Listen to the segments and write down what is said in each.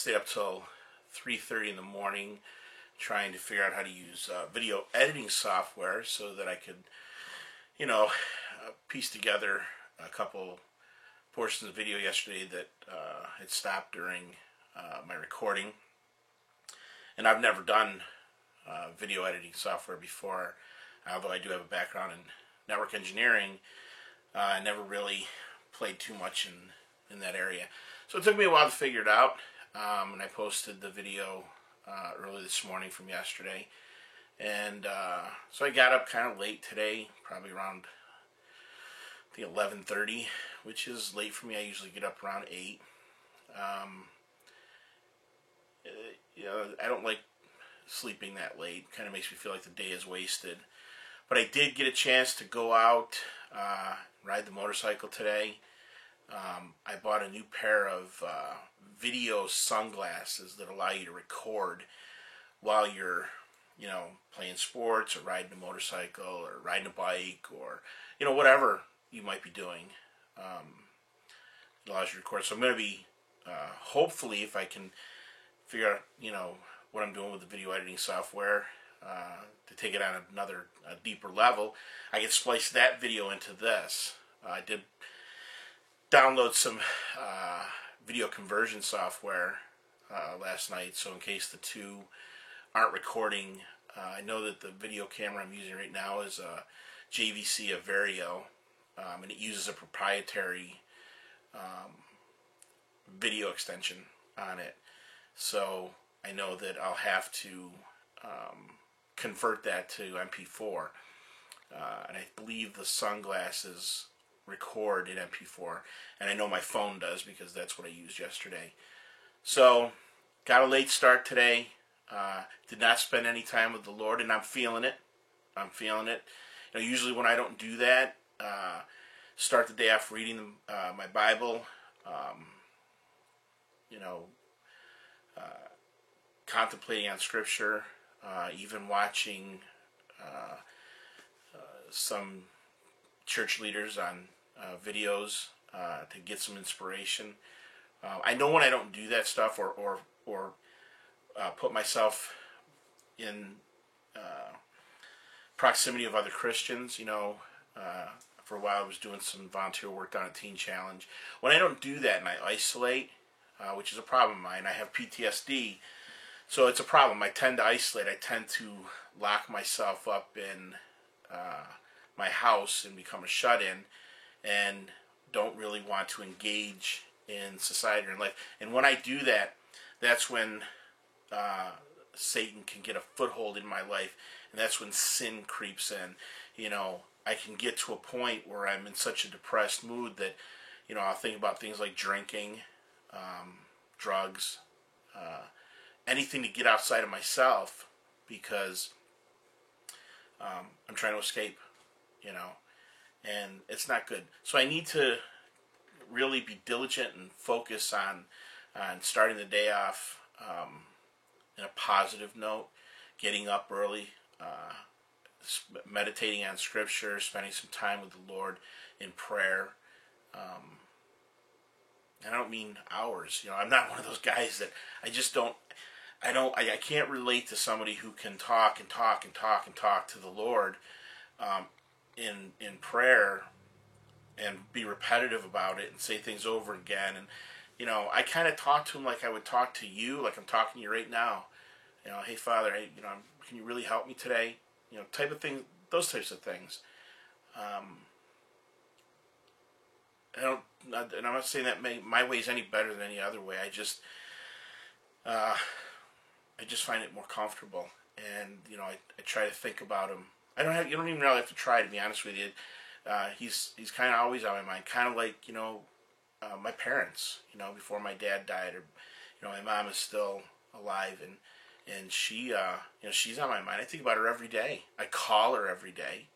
stayed up till 3:30 in the morning trying to figure out how to use video editing software so that I could, piece together a couple portions of video yesterday that had stopped during my recording. And I've never done video editing software before, although I do have a background in network engineering. I never really played too much in that area. So it took me a while to figure it out, and I posted the video early this morning from yesterday. And so I got up kind of late today, probably around I think 11:30, which is late for me. I usually get up around 8. I don't like sleeping that late. Kind of makes me feel like the day is wasted. But I did get a chance to go out, ride the motorcycle today. I bought a new pair of video sunglasses that allow you to record while you're, playing sports or riding a motorcycle or riding a bike or, whatever you might be doing. It allows you to record. So I'm going to be, hopefully, if I can figure out, what I'm doing with the video editing software, to take it on a deeper level, I can splice that video into this. I did download some video conversion software last night, so in case the two aren't recording, I know that the video camera I'm using right now is a JVC Vario, and it uses a proprietary video extension on it. So I know that I'll have to convert that to MP4, and I believe the sunglasses record in MP4, and I know my phone does because that's what I used yesterday. So got a late start today. Did not spend any time with the Lord, and I'm feeling it. Usually when I don't do that, start the day off reading my Bible, contemplating on Scripture, even watching some church leaders on videos to get some inspiration. I know when I don't do that stuff or put myself in proximity of other Christians, for a while I was doing some volunteer work down at Teen Challenge. When I don't do that and I isolate, which is a problem of mine, I have PTSD, so it's a problem. I tend to isolate. I tend to lock myself up in my house and become a shut-in and don't really want to engage in society or in life. And when I do that, that's when Satan can get a foothold in my life, and that's when sin creeps in. I can get to a point where I'm in such a depressed mood that, I'll think about things like drinking, drugs, anything to get outside of myself because I'm trying to escape, and it's not good. So I need to really be diligent and focus on starting the day off in a positive note, getting up early, meditating on Scripture, spending some time with the Lord in prayer. I don't mean hours. I'm not one of those guys that I can't relate to somebody who can talk and talk and talk and talk to the Lord in prayer and be repetitive about it and say things over again. And I kind of talk to him like I would talk to you, like I'm talking to you right now. Hey Father, can you really help me today? Type of thing, those types of things. And I'm not saying that my way is any better than any other way. I just find it more comfortable, and I try to think about him. You don't even really have to try, to be honest with you. He's kind of always on my mind, kind of like my parents. Before my dad died, or my mom is still alive, and she she's on my mind. I think about her every day. I call her every day.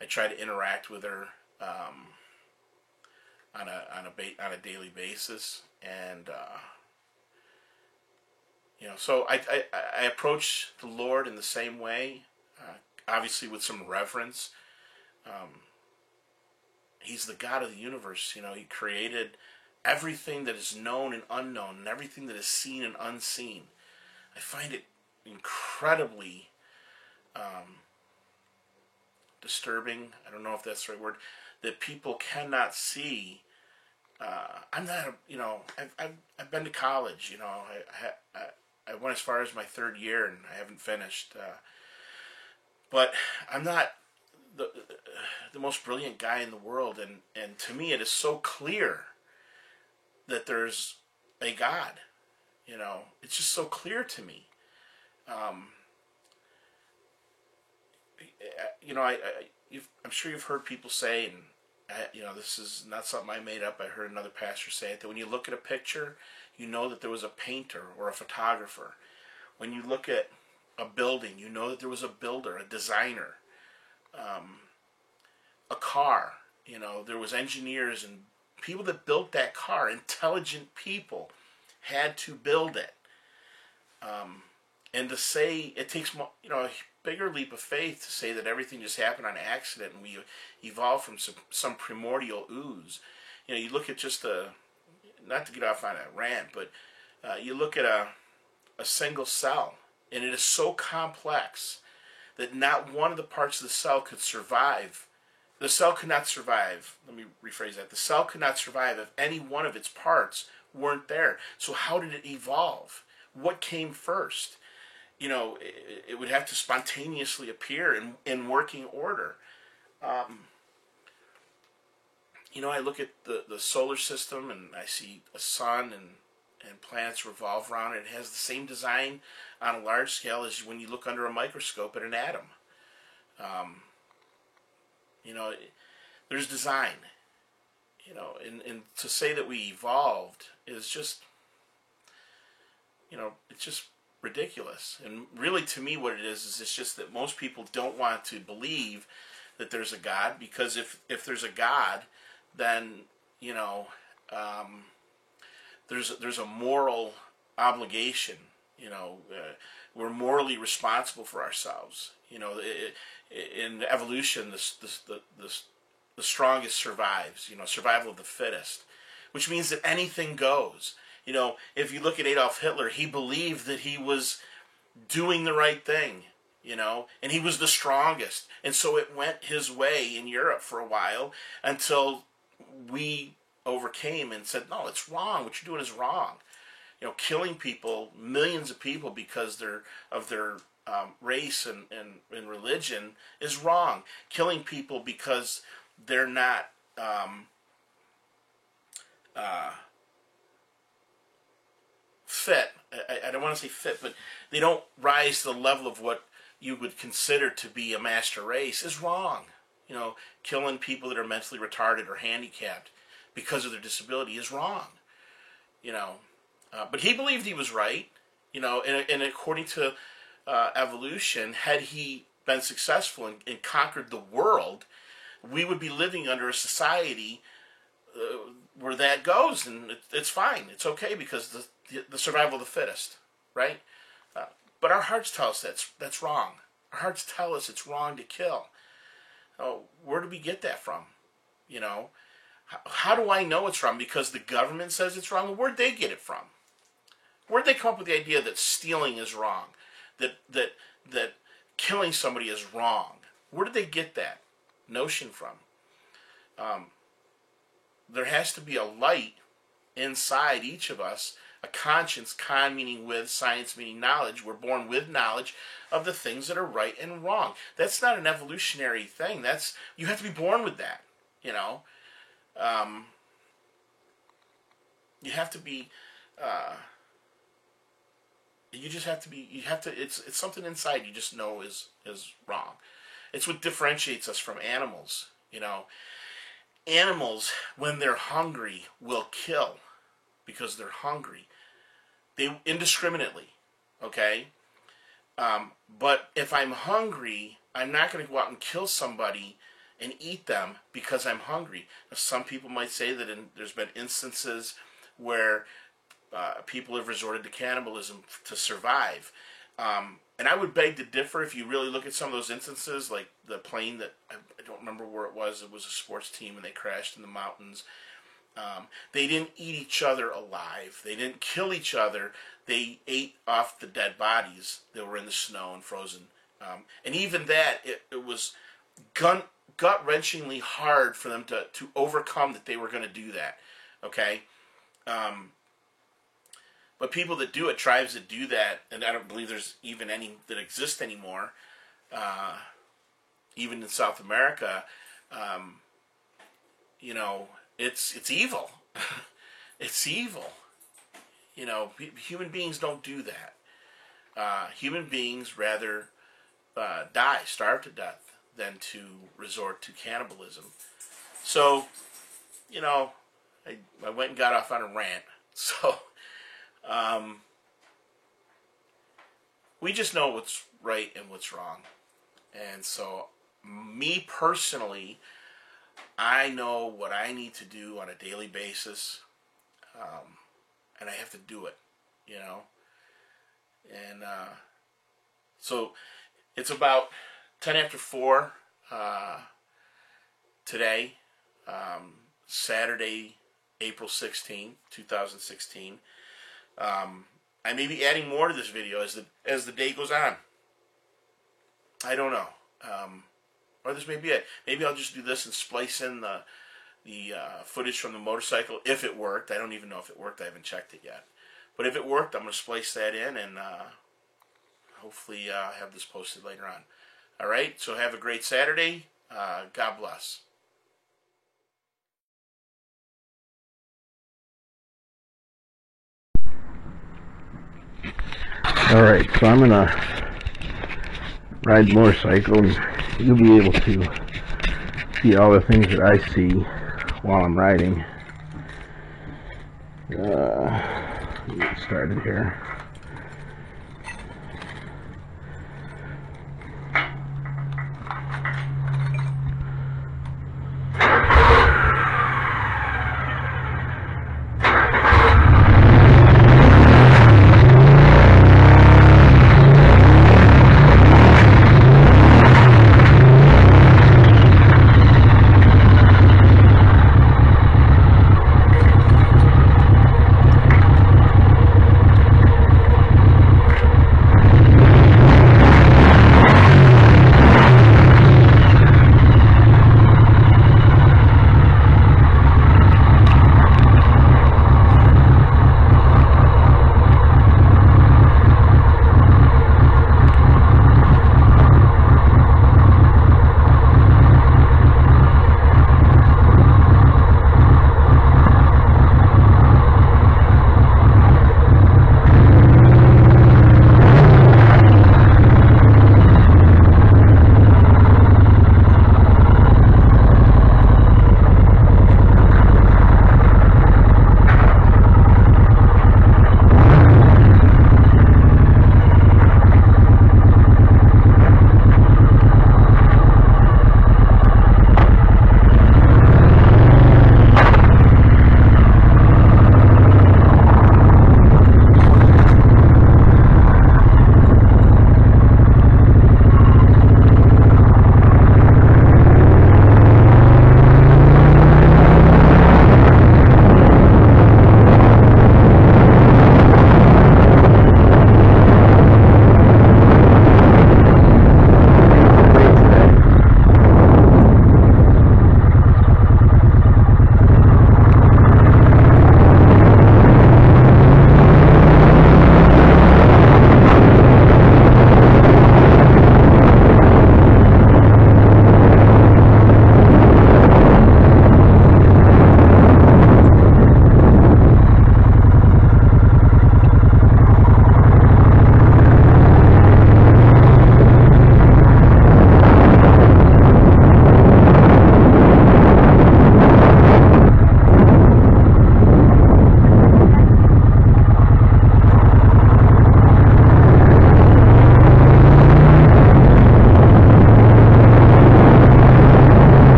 I try to interact with her on a daily basis, and so I approach the Lord in the same way, obviously with some reverence. He's the God of the universe. He created everything that is known and unknown, and everything that is seen and unseen. I find it incredibly disturbing. I don't know if that's the right word. That people cannot see. I'm not, I've been to college. I went as far as my third year, and I haven't finished. But I'm not the most brilliant guy in the world, and to me, it is so clear that there's a God. It's just so clear to me. I'm sure you've heard people say, and this is not something I made up. I heard another pastor say it, that when you look at a picture, you know that there was a painter or a photographer. When you look at a building, you know that there was a builder, a designer. A car, there was engineers and people that built that car. Intelligent people had to build it. And to say it takes, a bigger leap of faith to say that everything just happened on accident and we evolved from some primordial ooze. You look at just not to get off on a rant, but you look at a single cell, and it is so complex that not one of the parts of the cell could survive. The cell could not survive. Let me rephrase that. The cell could not survive if any one of its parts weren't there. So how did it evolve? What came first? It would have to spontaneously appear in working order. I look at the solar system and I see a sun and planets revolve around it. It has the same design on a large scale as when you look under a microscope at an atom. There's design. And to say that we evolved is just, it's just ridiculous. And really, to me, what it is it's just that most people don't want to believe that there's a God, because if there's a God, then there's a moral obligation. We're morally responsible for ourselves. In evolution, the strongest survives. Survival of the fittest, which means that anything goes. If you look at Adolf Hitler, he believed that he was doing the right thing. And he was the strongest, and so it went his way in Europe for a while until we overcame and said, no, it's wrong. What you're doing is wrong. Killing people, millions of people, because of their race and religion is wrong. Killing people because they're not fit. I don't want to say fit, but they don't rise to the level of what you would consider to be a master race is wrong. Killing people that are mentally retarded or handicapped because of their disability is wrong. But he believed he was right. And according to evolution, had he been successful and conquered the world, we would be living under a society where that goes, and it's fine. It's okay because the survival of the fittest, right? But our hearts tell us that's wrong. Our hearts tell us it's wrong to kill. Where do we get that from? How do I know it's wrong? Because the government says it's wrong? Where'd they get it from? Where'd they come up with the idea that stealing is wrong? That killing somebody is wrong? Where did they get that notion from? There has to be a light inside each of us, a conscience, con meaning with, science meaning knowledge. We're born with knowledge of the things that are right and wrong. That's not an evolutionary thing. You have to be born with that. You have to be. It's something inside you just know is wrong. It's what differentiates us from animals. Animals, when they're hungry, will kill because they're hungry. They indiscriminately, okay? But if I'm hungry, I'm not going to go out and kill somebody and eat them because I'm hungry. Now, some people might say that there's been instances where people have resorted to cannibalism to survive. And I would beg to differ if you really look at some of those instances, like the plane that, I don't remember where it was a sports team, and they crashed in the mountains. They didn't eat each other alive. They didn't kill each other. They ate off the dead bodies that were in the snow and frozen. And even that, it was gut-wrenchingly hard for them to overcome that they were going to do that. Okay? But people that do it, tribes that do that, and I don't believe there's even any that exist anymore, even in South America, you know, it's evil. It's evil. You know, human beings don't do that. Human beings rather die, starve to death, than to resort to cannibalism. So, you know, I went and got off on a rant. So, we just know what's right and what's wrong. And so, me personally, I know what I need to do on a daily basis, and I have to do it, you know. And so it's about 10 after 4 today, Saturday, April 16th, 2016. I may be adding more to this video as the day goes on. I don't know. Or this may be it. Maybe I'll just do this and splice in the footage from the motorcycle if it worked. I don't even know if it worked. I haven't checked it yet. But if it worked, I'm going to splice that in and hopefully have this posted later on. All right, so have a great Saturday. God bless. All right, so I'm going to ride the motorcycle, and you'll be able to see all the things that I see while I'm riding. Let me get started here.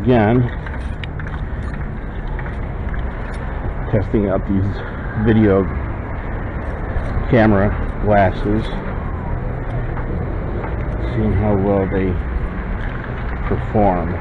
again, testing out these video camera glasses, seeing how well they perform.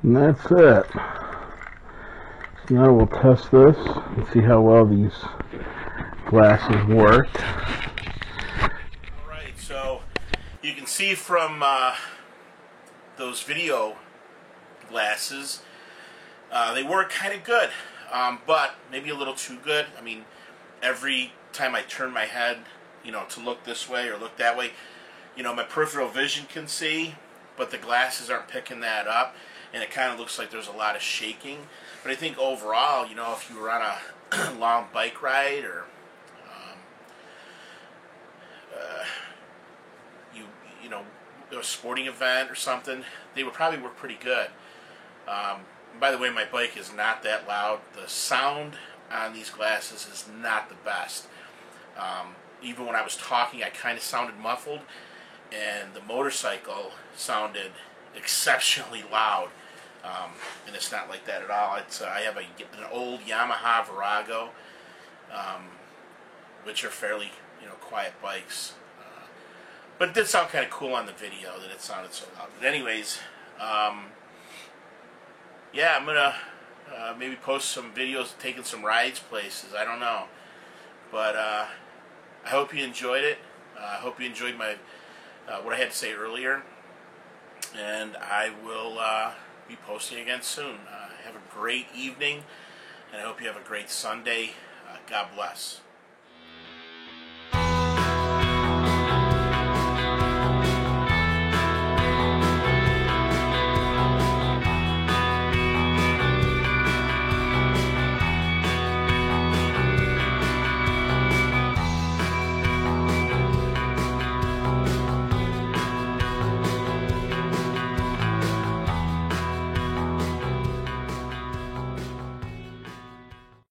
And that's it. So now we'll test this and see how well these glasses work. Alright, so you can see from those video glasses, they work kind of good, but maybe a little too good. I mean, every time I turn my head, to look this way or look that way, my peripheral vision can see, but the glasses aren't picking that up, and it kind of looks like there's a lot of shaking. But I think overall, if you were on a long bike ride or a sporting event or something, they would probably work pretty good. By the way, my bike is not that loud. The sound on these glasses is not the best. Even when I was talking, I kind of sounded muffled, and the motorcycle sounded exceptionally loud. And it's not like that at all. It's I have an old Yamaha Virago, which are fairly quiet bikes. But it did sound kind of cool on the video that it sounded so loud. But anyways, yeah, I'm gonna maybe post some videos taking some rides places. I don't know, but I hope you enjoyed it. I hope you enjoyed my what I had to say earlier, and I will be posting again soon. Have a great evening, and I hope you have a great Sunday. God bless.